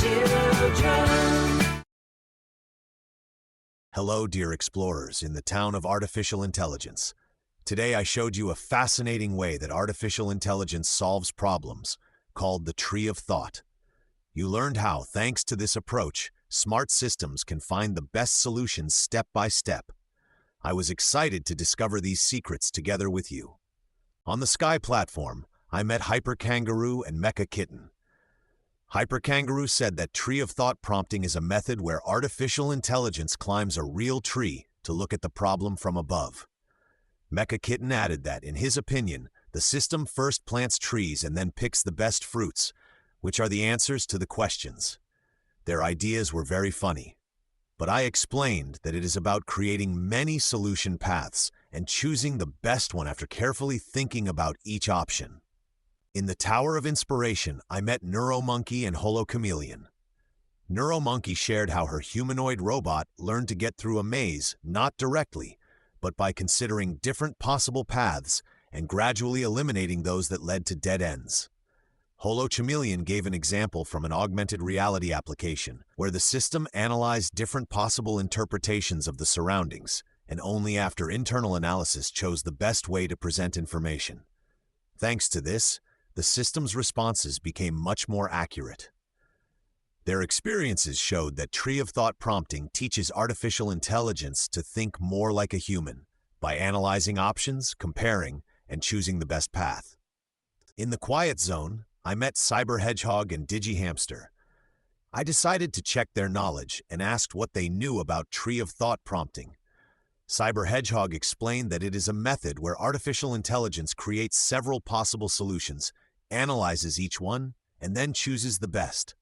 children. Hello, dear explorers in the town of artificial intelligence. Today I showed you a fascinating way that artificial intelligence solves problems, called the Tree of Thought. You learned how, thanks to this approach, smart systems can find the best solutions step by step. I was excited to discover these secrets together with you. On the Sky platform, I met HyperKangaroo and Mecha-Kitten. HyperKangaroo said that Tree of Thought prompting is a method where artificial intelligence climbs a real tree to look at the problem from above. Mecha-Kitten added that, in his opinion, the system first plants trees and then picks the best fruits, which are the answers to the questions. Their ideas were very funny, but I explained that it is about creating many solution paths and choosing the best one after carefully thinking about each option. In the Tower of Inspiration, I met NeuroMonkey and HoloChameleon. NeuroMonkey shared how her humanoid robot learned to get through a maze, not directly, but by considering different possible paths and gradually eliminating those that led to dead ends. HoloChameleon gave an example from an augmented reality application, where the system analyzed different possible interpretations of the surroundings, and only after internal analysis chose the best way to present information. Thanks to this, the system's responses became much more accurate. Their experiences showed that Tree of Thought prompting teaches artificial intelligence to think more like a human, by analyzing options, comparing, and choosing the best path. In the Quiet Zone, I met CyberHedgehog and DigiHamster. I decided to check their knowledge and asked what they knew about Tree of Thought prompting. CyberHedgehog explained that it is a method where artificial intelligence creates several possible solutions, analyzes each one, and then chooses the best.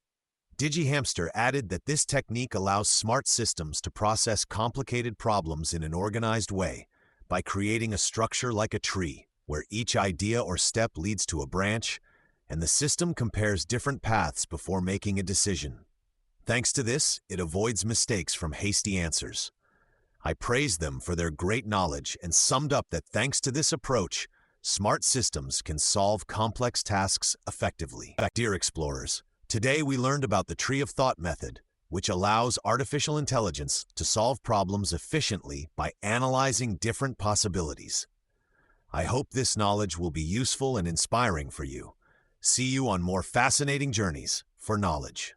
DigiHamster added that this technique allows smart systems to process complicated problems in an organized way by creating a structure like a tree, where each idea or step leads to a branch, and the system compares different paths before making a decision. Thanks to this, it avoids mistakes from hasty answers. I praised them for their great knowledge and summed up that thanks to this approach, smart systems can solve complex tasks effectively. Dear explorers, today we learned about the Tree of Thought method, which allows artificial intelligence to solve problems efficiently by analyzing different possibilities. I hope this knowledge will be useful and inspiring for you. See you on more fascinating journeys for knowledge.